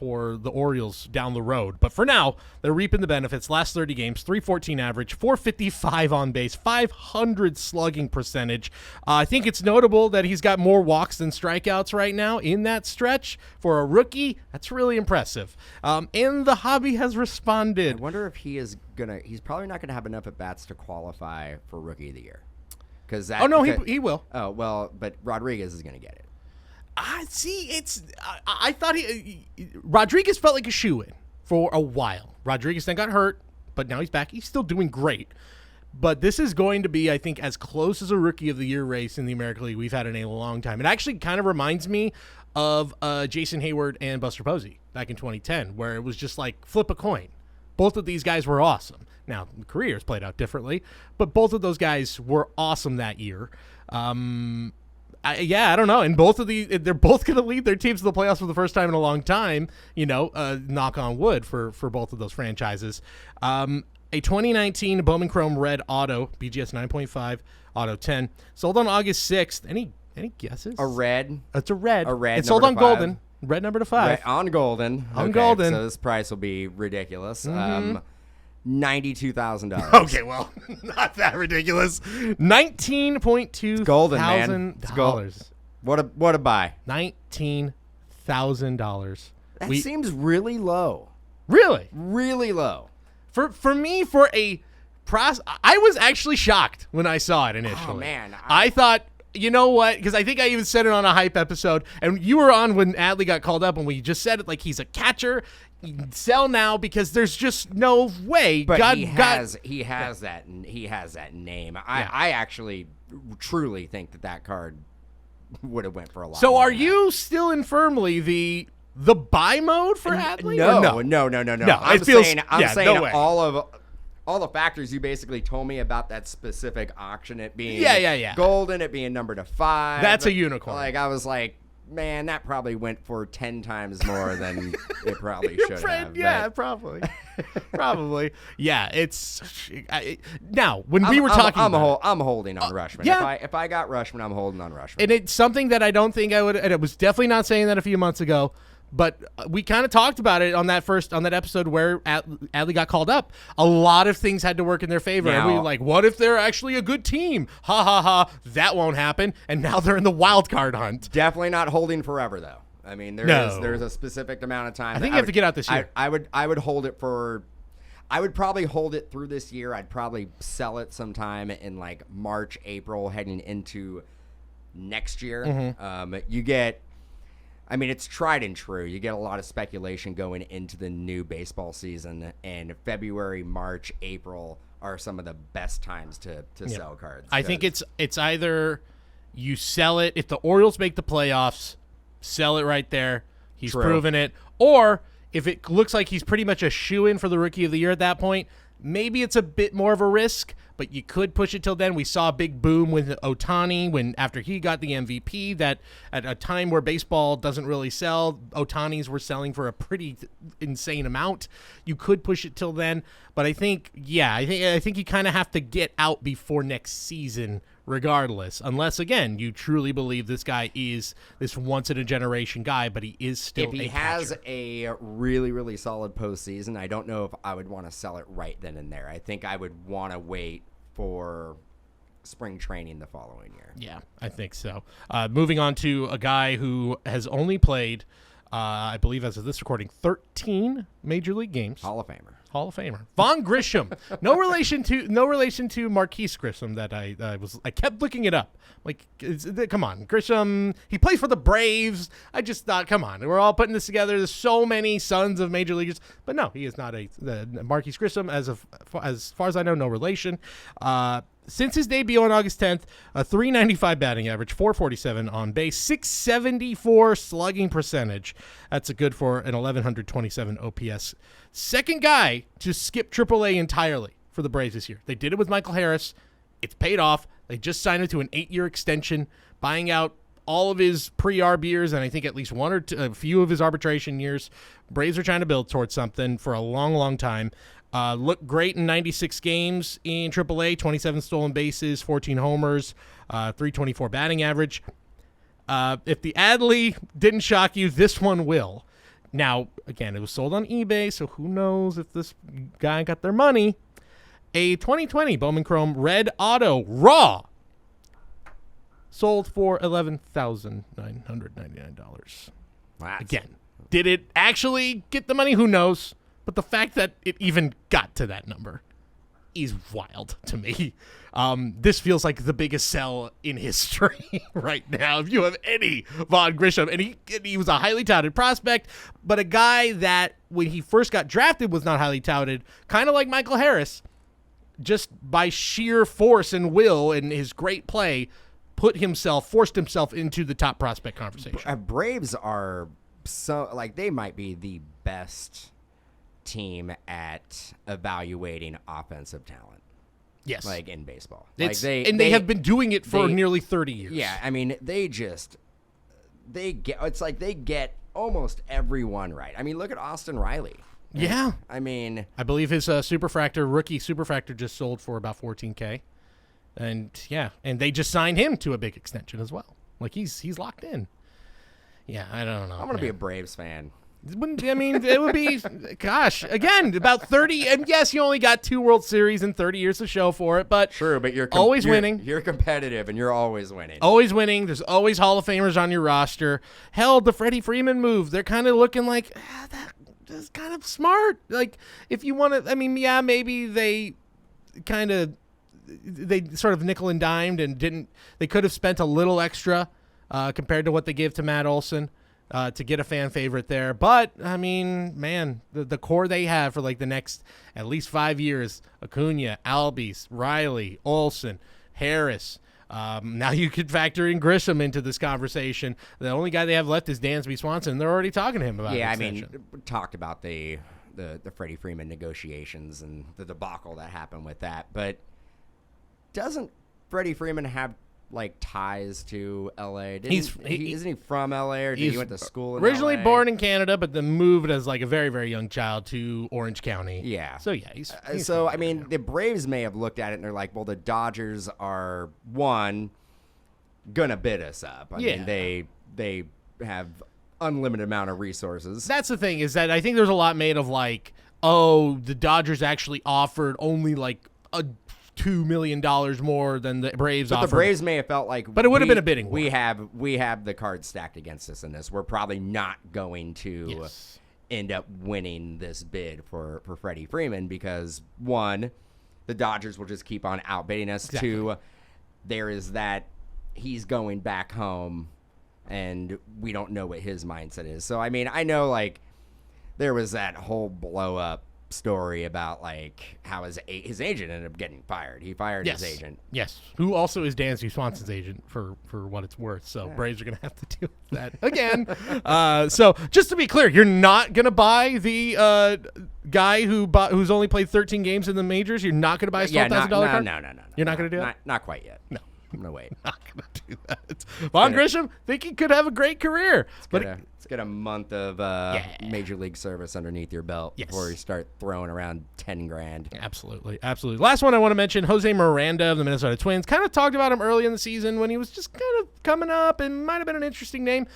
the Orioles down the road. But for now, they're reaping the benefits. Last 30 games, 314 average, 455 on base, 500 slugging percentage. I think it's notable that he's got more walks than strikeouts right now in that stretch. For a rookie, that's really impressive. And the hobby has responded. I wonder if he's probably not gonna have enough at bats to qualify for Rookie of the Year. He will. Oh well, but Rodriguez is gonna get it. I thought Rodriguez felt like a shoo-in for a while. Rodriguez then got hurt, but now he's back. He's still doing great. But this is going to be, I think, as close as a Rookie of the Year race in the American League we've had in a long time. It actually kind of reminds me of Jason Hayward and Buster Posey back in 2010, where it was just like flip a coin. Both of these guys were awesome. Now, careers played out differently, but both of those guys were awesome that year. I don't know. And they're both going to lead their teams to the playoffs for the first time in a long time. Knock on wood for both of those franchises. A 2019 Bowman Chrome Red Auto, BGS 9.5, Auto 10, sold on August 6th. Any guesses? A red. It's a red. A red. It's sold on Golden. Red number to 5. Red on Golden. On Golden. So this price will be ridiculous. $92,000. Okay, well, not that ridiculous. $19.2 golden, man. It's gold. What a buy. $19,000. That seems really low. Really? Really low. For me, for a I was actually shocked when I saw it initially. Oh, man. I thought, you know what? Because I think I even said it on a hype episode, and you were on when Adley got called up, and we just said it like he's a catcher. Sell now because there's just no way. But he has that name. I actually truly think that card would have went for a lot. So more are than you still in firmly the buy mode for Adley? No. I'm saying no all the factors you basically told me about that specific auction, it being golden, it being number to 5. That's a unicorn. Like I was like, man, that probably went for 10 times more than it probably should have. Yeah, probably. Probably. Yeah, now when we were talking I'm holding on Rushman. Yeah. If I got Rushman, I'm holding on Rushman. And it's something that I don't think I would, and it was definitely not saying that a few months ago, but we kind of talked about it on that episode where Adley got called up. A lot of things had to work in their favor. And we were like, what if they're actually a good team? Ha, ha, ha. That won't happen. And now they're in the wild card hunt. Definitely not holding forever, though. I mean, there's a specific amount of time. I think you have to get out this year. I would hold it for... I would probably hold it through this year. I'd probably sell it sometime in like March, April, heading into next year. Mm-hmm. It's tried and true. You get a lot of speculation going into the new baseball season, and February, March, April are some of the best times to sell cards. I think it's either you sell it if the Orioles make the playoffs, sell it right there. He's proven it. Or if it looks like he's pretty much a shoo-in for the Rookie of the Year at that point, maybe it's a bit more of a risk, but you could push it till then. We saw a big boom with Ohtani after he got the MVP, that at a time where baseball doesn't really sell, Ohtanis were selling for a pretty insane amount. You could push it till then, but I think you kind of have to get out before next season regardless, unless, again, you truly believe this guy is this once-in-a-generation guy, but he is still If he has a really, really solid postseason, I don't know if I would want to sell it right then and there. I think I would want to wait for spring training the following year. Yeah, I think so. Moving on to a guy who has only played, I believe as of this recording, 13 Major League games. Hall of Famer. Vaughn Grisham. No relation to Marquise Grisham that I kept looking it up. Like, come on, Grisham, he plays for the Braves. I just thought, come on, we're all putting this together. There's so many sons of major leaguers, but no, he is not the Marquise Grisham. As far as I know, no relation. Since his debut on August 10th, a .395 batting average, .447 on base, .674 slugging percentage. That's a good for an 1127 OPS. Second guy to skip AAA entirely for the Braves this year. They did it with Michael Harris. It's paid off. They just signed him to an 8-year extension, buying out all of his pre-arb years, and I think at least one or two, a few of his arbitration years. Braves are trying to build towards something for a long, long time. Looked great in 96 games in AAA, 27 stolen bases, 14 homers, 324 batting average. If the Adley didn't shock you, this one will. Now, again, it was sold on eBay, so who knows if this guy got their money. A 2020 Bowman Chrome Red Auto Raw sold for $11,999. Wow. Again, did it actually get the money? Who knows? But the fact that it even got to that number is wild to me. This feels like the biggest sell in history right now. If you have any Vaughn Grisham, and he was a highly touted prospect, but a guy that when he first got drafted was not highly touted, kind of like Michael Harris, just by sheer force and will and his great play, forced himself into the top prospect conversation. Braves are they might be the best team at evaluating offensive talent. Yes. Like in baseball. They have been doing it for nearly 30 years. Yeah, I mean, they get almost everyone right. I mean, look at Austin Riley. Yeah. I mean, I believe his rookie Superfractor just sold for about $14K. And they just signed him to a big extension as well. Like he's locked in. Yeah, I don't know. I'm going to be a Braves fan. I mean, it would be, gosh, again, about 30. And yes, you only got 2 World Series in 30 years to show for it, but true. But you're always winning. You're competitive, and you're always winning. Always winning. There's always Hall of Famers on your roster. Hell, the Freddie Freeman move. They're kind of looking like that is kind of smart. Like if you want to, I mean, yeah, maybe they sort of nickel and dimed and didn't. They could have spent a little extra compared to what they gave to Matt Olson. To get a fan favorite there. But, I mean, man, the core they have for like the next at least 5 years, Acuna, Albies, Riley, Olson, Harris. Now you could factor in Grisham into this conversation. The only guy they have left is Dansby Swanson. They're already talking to him about Yeah, I extension. mean, we talked about the Freddie Freeman negotiations and the debacle that happened with that. But doesn't Freddie Freeman have like ties to LA? Isn't he from LA, or did he went to school in originally LA? Born in Canada, but then moved as like a very, very young child to Orange County. Yeah. So yeah, he's so I mean, the Braves may have looked at it and they're like, well, the Dodgers are gonna bid us up. I mean, they have unlimited amount of resources. That's the thing, is that I think there's a lot made of like, oh, the Dodgers actually offered only like a $2 million more than the Braves offered. But the Braves may have felt like, but it would have been a bidding war. We have the cards stacked against us in this. We're probably not going to end up winning this bid for Freddie Freeman because 1, the Dodgers will just keep on outbidding us. Exactly. 2, there is that he's going back home, and we don't know what his mindset is. So I mean, I know like there was that whole blow up story about like how his agent ended up getting fired. He fired his agent. Yes, who also is Dansby Swanson's agent for what it's worth. So Braves are going to have to deal with that again. So just to be clear, you're not going to buy the guy who's only played 13 games in the majors. You're not going to buy a $12,000 card? No. You're not going to do that? Not quite yet. No. No way. Not going to do that. Vaughn Grisham, think he could have a great career. Let's get a month of major league service underneath your belt before you start throwing around $10,000. Absolutely. Last one I want to mention, Jose Miranda of the Minnesota Twins. Kind of talked about him early in the season when he was just kind of coming up and might have been an interesting name.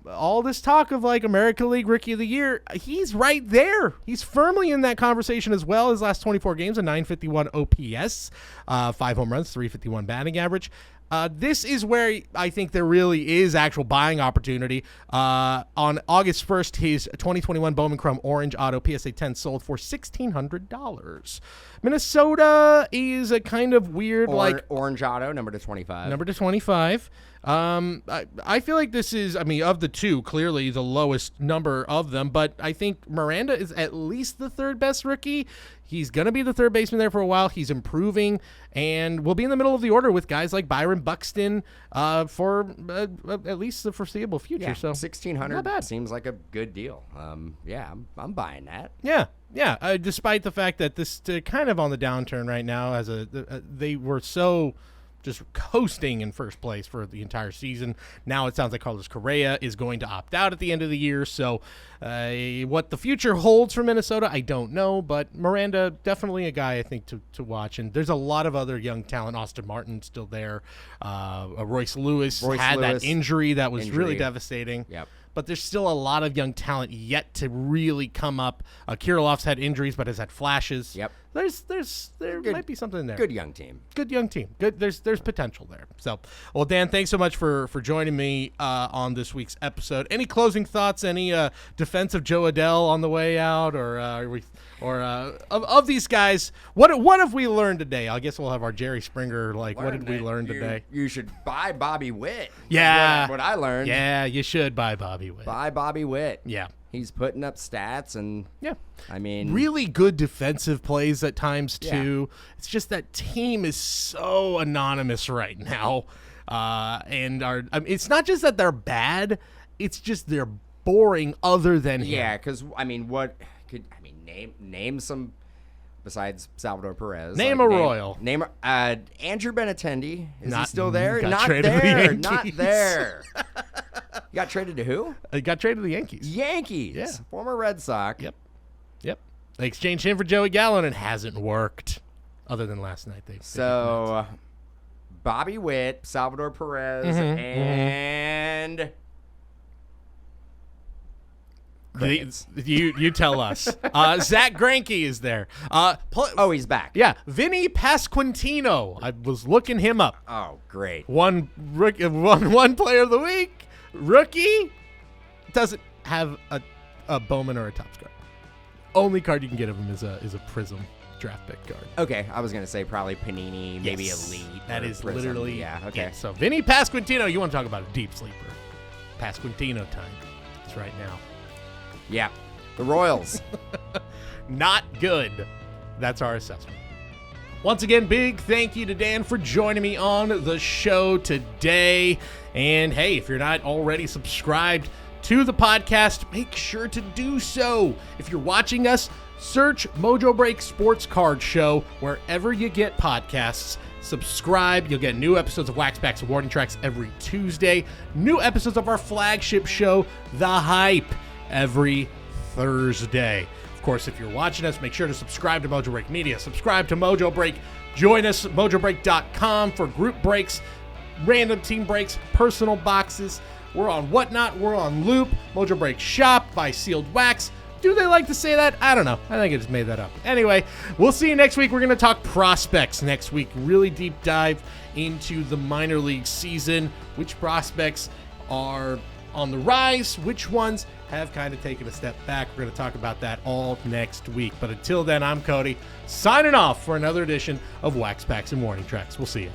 All this talk of like American League Rookie of the Year, he's right there. He's firmly in that conversation as well. His last 24 games, a 951 OPS, 5 home runs, 351 batting average. This is where I think there really is actual buying opportunity. On August 1st, his 2021 Bowman Chrome Orange Auto PSA 10 sold for $1,600. Minnesota is a kind of weird Orange Auto, number to 25. Number to 25. I feel like this is, I mean, of the two, clearly the lowest number of them, but I think Miranda is at least the third best rookie. He's going to be the third baseman there for a while. He's improving, and we'll be in the middle of the order with guys like Byron Buxton for at least the foreseeable future. Yeah, so $1,600 seems like a good deal. I'm buying that. Yeah. Despite the fact that this kind of on the downturn right now, as they were so just coasting in first place for the entire season. Now it sounds like Carlos Correa is going to opt out at the end of the year. So what the future holds for Minnesota, I don't know. But Miranda, definitely a guy I think to watch. And there's a lot of other young talent. Austin Martin still there. Royce Lewis had that injury that was really devastating. Yep. But there's still a lot of young talent yet to really come up. Kirilov's had injuries, but has had flashes. Yep. There might be something there. Good young team. Good young team. Good. There's potential there. So, well, Dan, thanks so much for joining me on this week's episode. Any closing thoughts? Any defense of Joe Adell on the way out, of these guys? What have we learned today? I guess we'll have our Jerry Springer. What did we learn today? You should buy Bobby Witt. Yeah. What I learned. Yeah, you should buy Bobby Witt. Buy Bobby Witt. Yeah. He's putting up stats and I mean, really good defensive plays at times too. Yeah. It's just that team is so anonymous right now, it's not just that they're bad; it's just they're boring. Other than him. Yeah, because name some besides Salvador Perez. Name a Royal. Name Andrew Benintendi. Is he still there? Got Not traded to the there. Yankees. Not there. You got traded to who? He got traded to the Yankees. Yankees. Yeah. Former Red Sox. Yep. They exchanged him for Joey Gallo, and it hasn't worked. Other than last night, Bobby Witt, Salvador Perez, and you tell us. Zach Greinke is there. He's back. Yeah, Vinny Pasquantino. I was looking him up. Oh, great. One player of the week. Rookie doesn't have a Bowman or a Topps card. Only card you can get of him is a Prism draft pick card. Okay, I was gonna say probably Panini, maybe Yes. Elite. That is Prism. literally okay. it. So Vinny Pasquantino, you want to talk about a deep sleeper? Pasquantino time. It's right now. Yeah, the Royals. Not good. That's our assessment. Once again, big thank you to Dan for joining me on the show today. And hey, if you're not already subscribed to the podcast, make sure to do so. If you're watching us, search Mojobreak Sports Card Show wherever you get podcasts. Subscribe. You'll get new episodes of Wax Packs and Warning Tracks every Tuesday. New episodes of our flagship show, The Hype, every Thursday. Of course, if you're watching us, make sure to subscribe to Mojobreak Media. Subscribe to Mojobreak. Join us at mojobreak.com for group breaks, random team breaks, personal boxes. We're on Whatnot. We're on Loop. Mojobreak Shop by Sealed Wax. Do they like to say that? I don't know. I think I just made that up. Anyway, we'll see you next week. We're going to talk prospects next week. Really deep dive into the minor league season. Which prospects are on the rise? Which ones have kind of taken a step back? We're going to talk about that all next week. But until then, I'm Cody, signing off for another edition of Wax Packs and Warning Tracks. We'll see you.